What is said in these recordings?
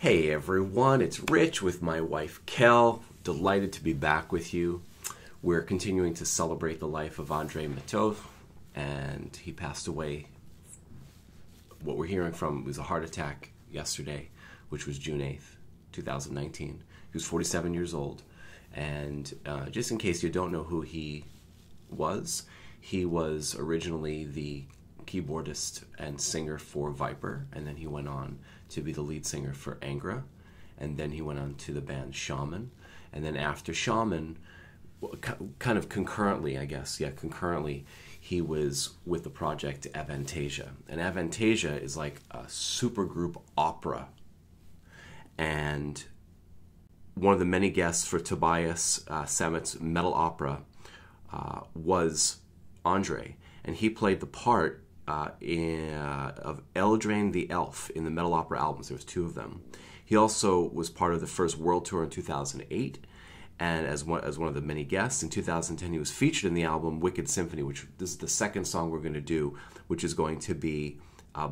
Hey everyone, it's Rich with my wife Kel. Delighted to be back with you. We're continuing to celebrate the life of Andre Matos, and he passed away. What we're hearing from was a heart attack yesterday, which was June 8th, 2019. He was 47 years old, and just in case you don't know who he was originally the keyboardist and singer for Viper, and then he went on to be the lead singer for Angra, and then he went on to the band Shaman, and then after Shaman, kind of concurrently, he was with the project Avantasia. And Avantasia is like a supergroup opera, and one of the many guests for Tobias Sammet's metal opera was Andre, and he played the part of Eldraine the Elf in the metal opera albums. There was two of them. He also was part of the first world tour in 2008, and as one of the many guests in 2010, he was featured in the album Wicked Symphony, which this is the second song we're going to do, which is going to be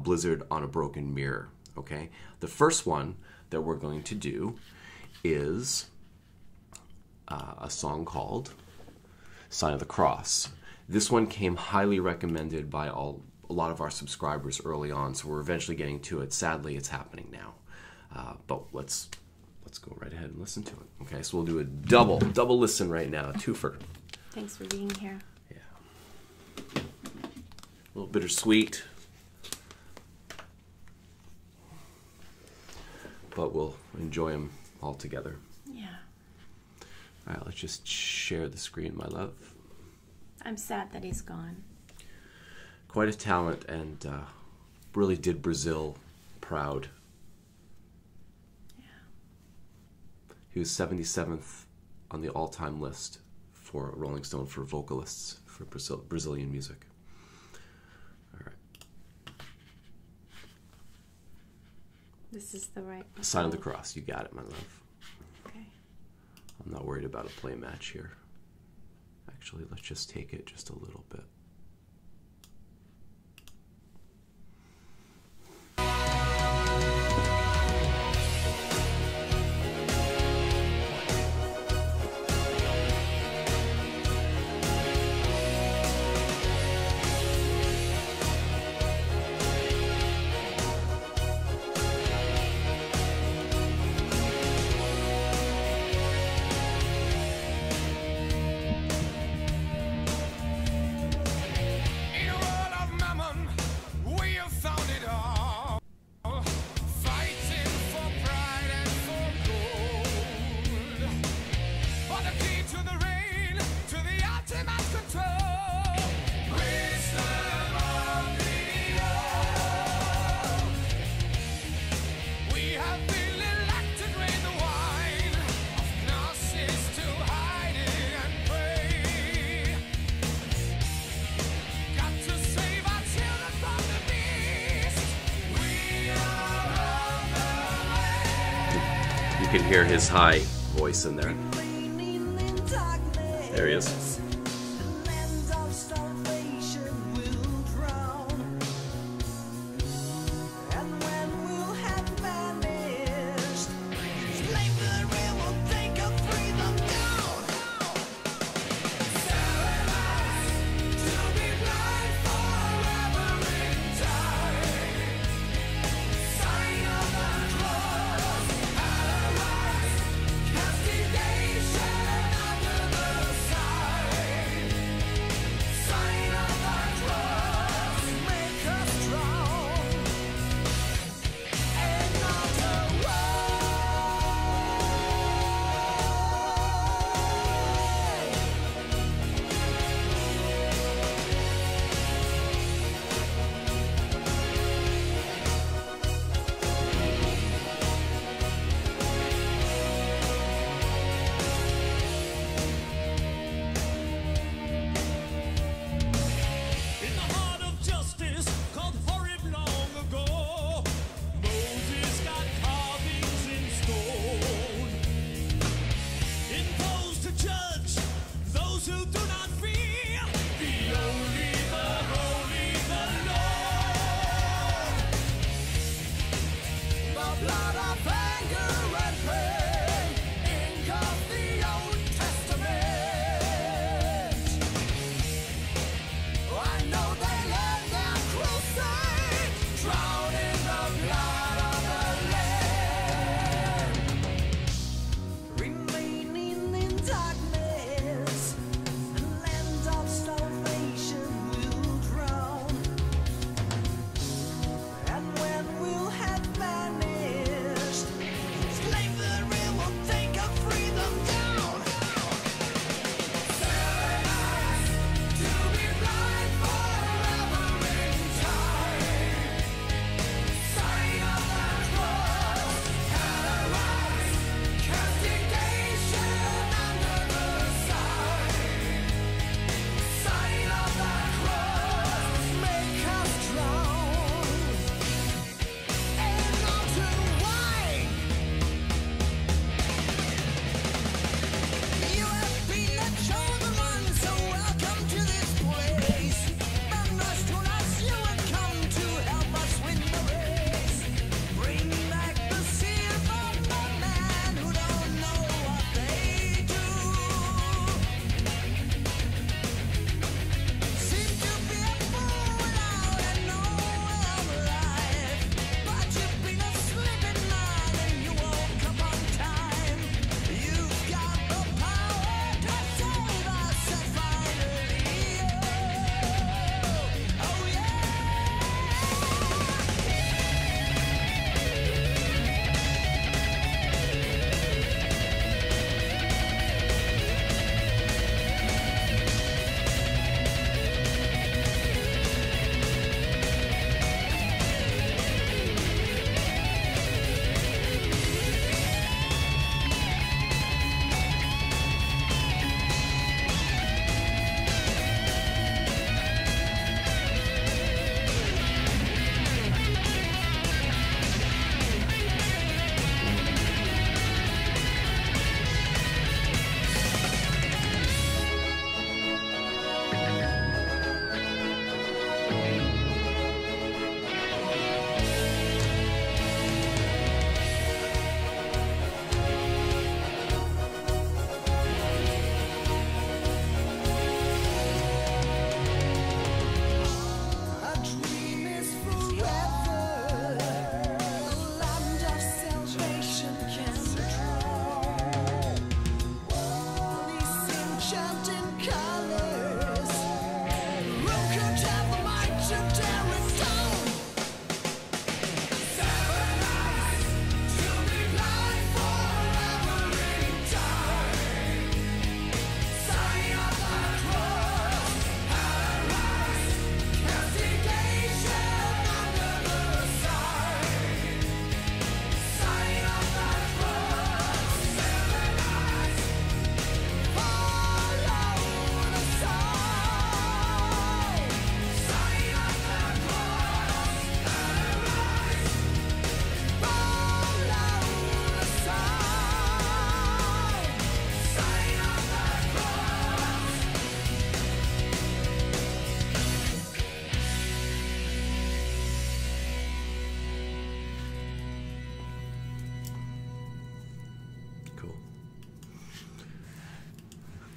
Blizzard on a Broken Mirror. Okay, the first one that we're going to do is a song called Sign of the Cross. This one came highly recommended by a lot of our subscribers early on, so we're eventually getting to it. Sadly, it's happening now, but let's go right ahead and listen to it. Okay, so we'll do a double listen right now, a twofer. Thanks for being here. Yeah, a little bittersweet, but we'll enjoy them all together. Yeah. All right, let's just share the screen, my love. I'm sad that he's gone. Quite a talent, and really did Brazil proud. Yeah. He was 77th on the all-time list for Rolling Stone for vocalists for Brazilian music. All right. This is the right one. Sign of the Cross. You got it, my love. Okay. I'm not worried about a play match here. Actually, let's just take it just a little bit. You can hear his high voice in there. There he is.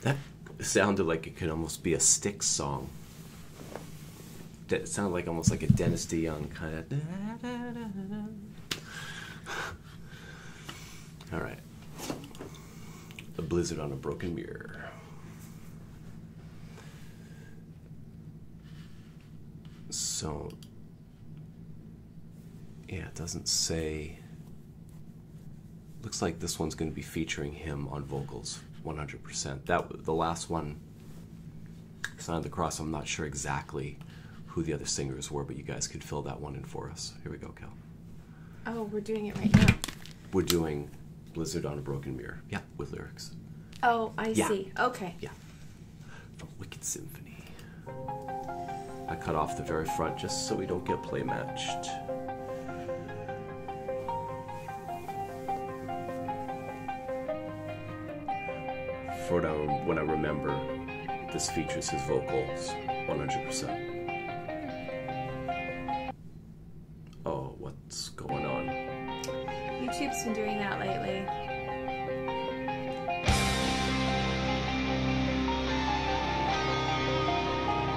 That sounded like it could almost be a Styx song. It sounded like almost like a Dennis DeYoung kind of. All right. A blizzard on a broken mirror. So, yeah, it doesn't say. Looks like this one's going to be featuring him on vocals, 100%. The last one, Sign of the Cross, I'm not sure exactly who the other singers were, but you guys could fill that one in for us. Here we go, Kel. Oh, we're doing it right now. We're doing Blizzard on a Broken Mirror. Yeah, with lyrics. Oh, I see. Okay. Yeah. From Wicked Symphony. I cut off the very front just so we don't get play matched. For now, when I remember, this features his vocals 100%. Oh, what's going on? YouTube's been doing that lately.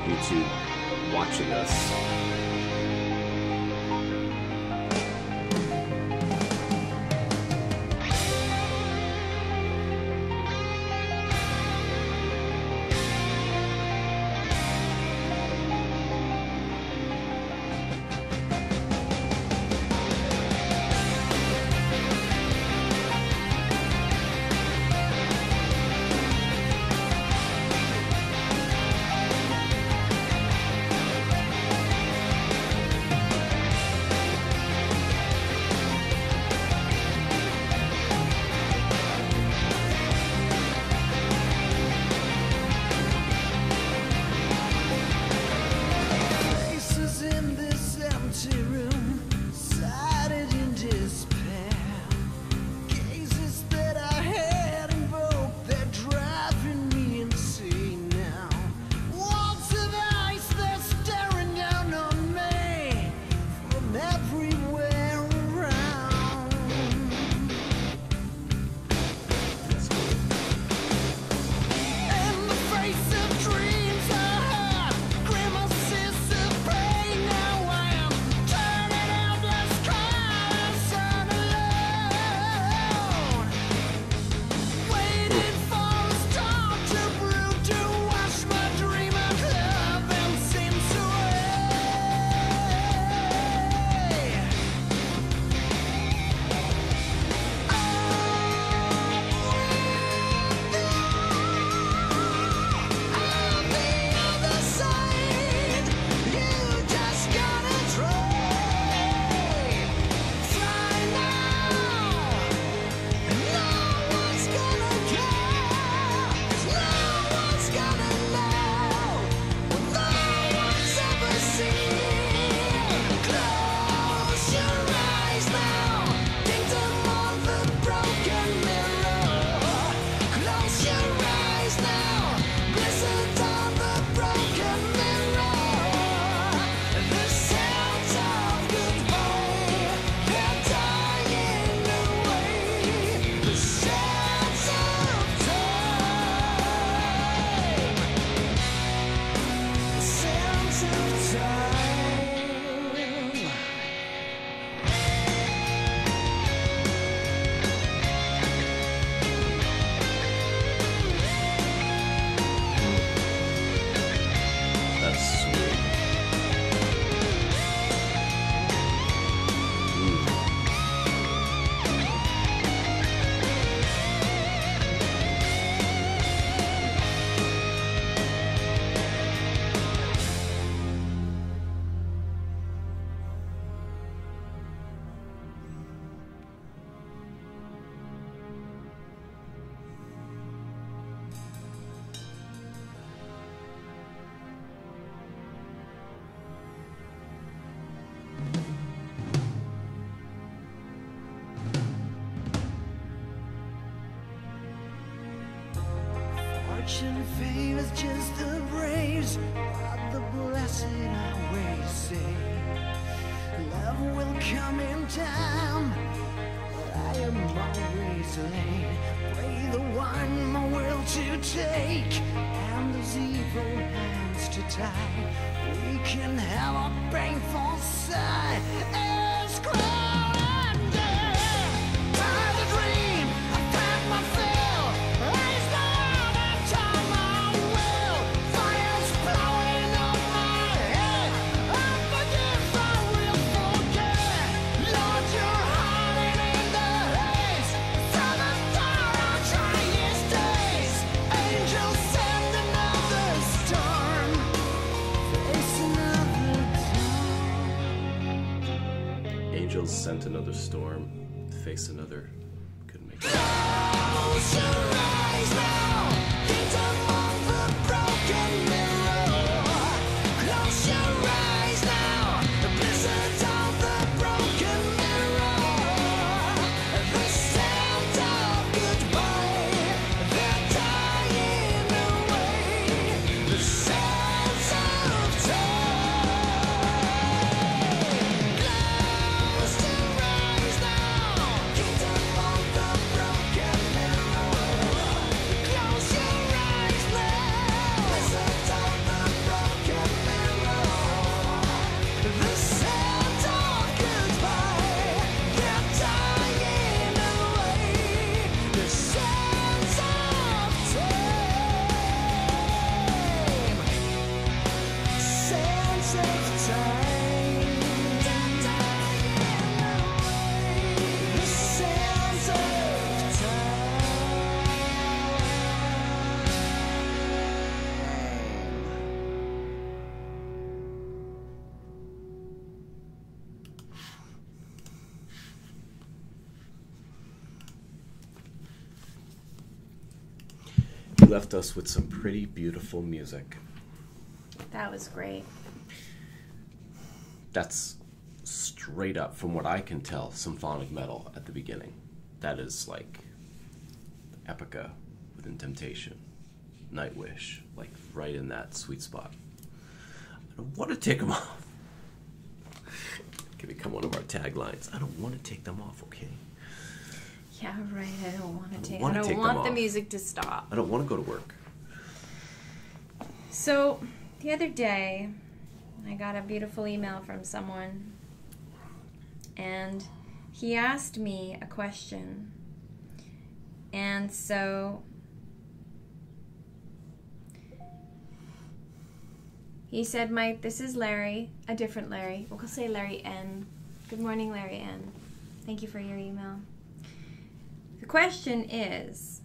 YouTube watching us. Fortune favors just the braves, what the blessed always say. Love will come in time, but I am always late. Pray the one my will to take and those evil hands to tie. We can have a painful sigh as cloud under. By the dream, I found my fill. Raise the world and time my will. Fire's blowing up my head. I forgive, I will forget. Lord, you're hiding in the haze. From the star on trying days. Angels send another storm. Face another dawn. Angels sent another storm to face another. Couldn't make it. Close your eyes now. Hit among the broken mirror. Close your eyes now. The blizzard of the broken mirror. The sound of goodbye. They're dying away. The sands of time. Close your eyes now. Hit among the broken mirror. Close your eyes now. Blizzard of the broken mirror. The sound of goodbye. They're dying away. The sands of time. Sands of time. They're dying away. The sands of You left us with some pretty beautiful music. That was great. That's straight up, from what I can tell, symphonic metal at the beginning. That is like Epica within Temptation, Nightwish, like right in that sweet spot. I don't want to take them off. Can become one of our taglines. I don't want to take them off, okay? Yeah, right. I don't want to take. wanna I take don't them want the off. music to stop. I don't want to go to work. So the other day, I got a beautiful email from someone, and he asked me a question. And so he said, Mike, this is Larry, a different Larry. We'll say Larry N. Good morning, Larry N. Thank you for your email. The question is,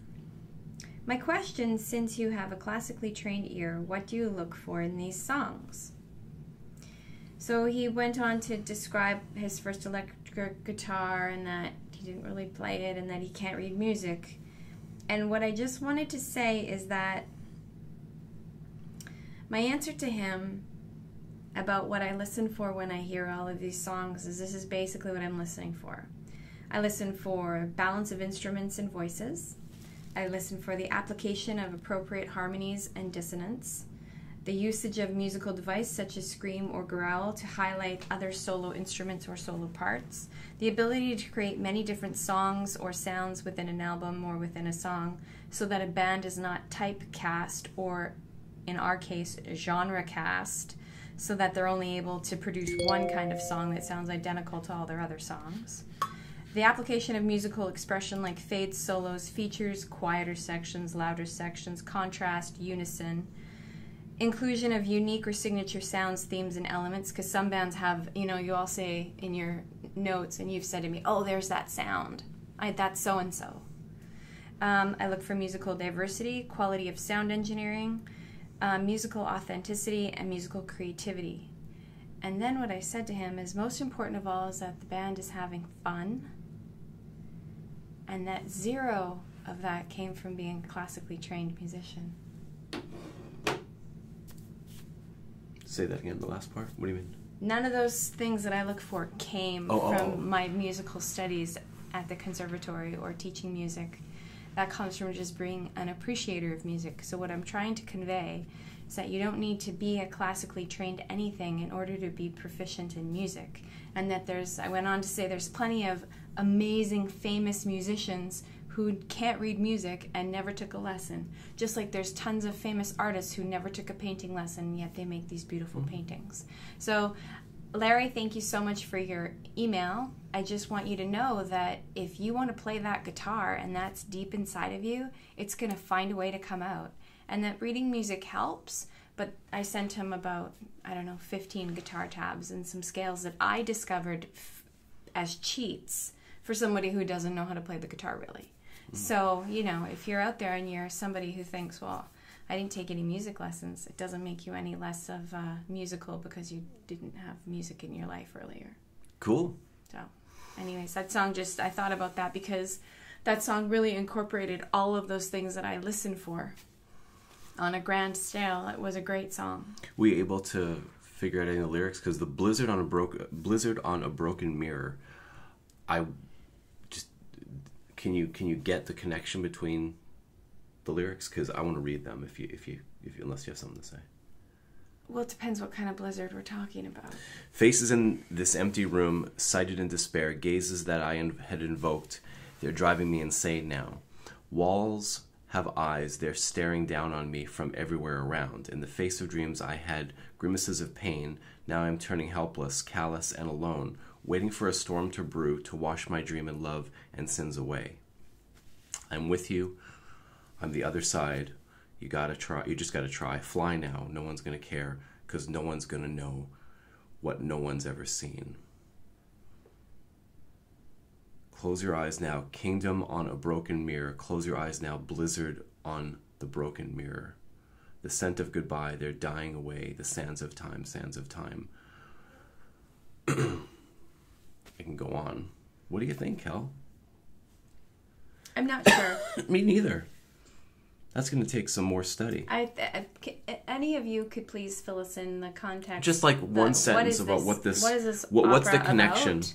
my question, since you have a classically trained ear, what do you look for in these songs? So he went on to describe his first electric guitar and that he didn't really play it and that he can't read music. And what I just wanted to say is that my answer to him about what I listen for when I hear all of these songs is this is basically what I'm listening for. I listen for balance of instruments and voices. I listen for the application of appropriate harmonies and dissonance, the usage of musical device such as scream or growl to highlight other solo instruments or solo parts, the ability to create many different songs or sounds within an album or within a song so that a band is not typecast or, in our case, genre cast, so that they're only able to produce one kind of song that sounds identical to all their other songs. The application of musical expression like fades, solos, features, quieter sections, louder sections, contrast, unison, inclusion of unique or signature sounds, themes, and elements, because some bands have, you all say in your notes, and you've said to me, oh, there's that sound. That's so-and-so. I look for musical diversity, quality of sound engineering, musical authenticity, and musical creativity. And then what I said to him is most important of all is that the band is having fun, and that zero of that came from being a classically trained musician. Say that again, the last part? What do you mean? None of those things that I look for came from my musical studies at the conservatory or teaching music. That comes from just being an appreciator of music. So what I'm trying to convey is that you don't need to be a classically trained anything in order to be proficient in music. And that I went on to say there's plenty of amazing, famous musicians who can't read music and never took a lesson. Just like there's tons of famous artists who never took a painting lesson, yet they make these beautiful paintings. So, Larry, thank you so much for your email. I just want you to know that if you want to play that guitar and that's deep inside of you, it's going to find a way to come out. And that reading music helps, but I sent him about, 15 guitar tabs and some scales that I discovered as cheats for somebody who doesn't know how to play the guitar really. So, if you're out there and you're somebody who thinks, well, I didn't take any music lessons, it doesn't make you any less of musical because you didn't have music in your life earlier. Cool. So, anyways, that song I thought about that because that song really incorporated all of those things that I listen for on a grand scale. It was a great song. Were you able to figure out any of the lyrics? Because the blizzard on a broken mirror, can you get the connection between the lyrics? Because I want to read them unless you have something to say. Well, it depends what kind of blizzard we're talking about. Faces in this empty room, sighted in despair, gazes that I had invoked. They're driving me insane now. Walls have eyes, they're staring down on me from everywhere around. In the face of dreams I had grimaces of pain. Now I'm turning helpless, callous, and alone, waiting for a storm to brew to wash my dream and love and sins away. I'm with you. I'm the other side. You just gotta try. Fly now. No one's gonna care, because no one's gonna know what no one's ever seen. Close your eyes now. Kingdom on a broken mirror. Close your eyes now. Blizzard on the broken mirror. The scent of goodbye. They're dying away. The sands of time. Sands of time. I can go on. What do you think, Kel? I'm not sure. Me neither. That's going to take some more study. Any of you could please fill us in the context. Just like one sentence about what is this what's the connection? About?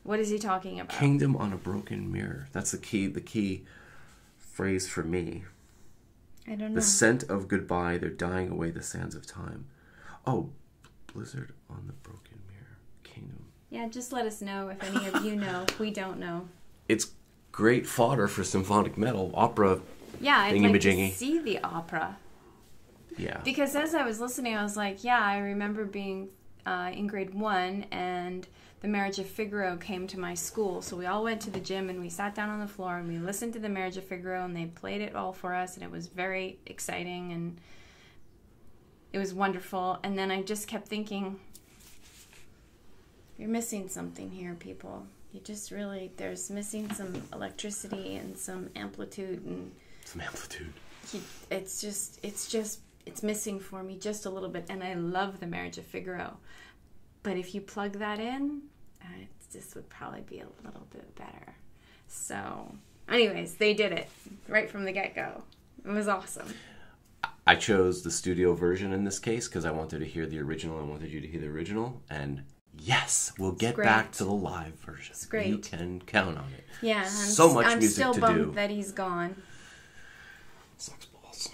What is he talking about? Kingdom on a broken mirror. That's the key phrase for me. I don't know. The scent of goodbye, they're dying away the sands of time. Oh, blizzard on the broken mirror. Kingdom. Yeah, just let us know if any of you know. We don't know. It's great fodder for symphonic metal, opera. Yeah, I'd like to see the opera. Yeah. Because as I was listening, I was like, yeah, I remember being in grade 1 and the Marriage of Figaro came to my school. So we all went to the gym and we sat down on the floor and we listened to the Marriage of Figaro and they played it all for us and it was very exciting and it was wonderful. And then I just kept thinking, you're missing something here, people. You just really, there's missing some electricity and some amplitude and... Some amplitude. It's missing for me just a little bit. And I love the Marriage of Figaro. But if you plug that in, this would probably be a little bit better. So, anyways, they did it right from the get-go. It was awesome. I chose the studio version in this case because I wanted to hear the original. I wanted you to hear the original. And yes, we'll get back to the live version. It's great. You can count on it. Yeah, I'm music still to bummed do. that he's gone. Sucks balls.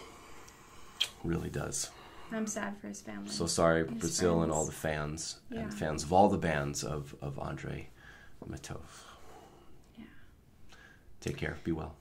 Really does. I'm sad for his family. So sorry, His Brazil friends. and all the fans Yeah. and fans of all the bands of Andre Matos. Yeah. Take care. Be well.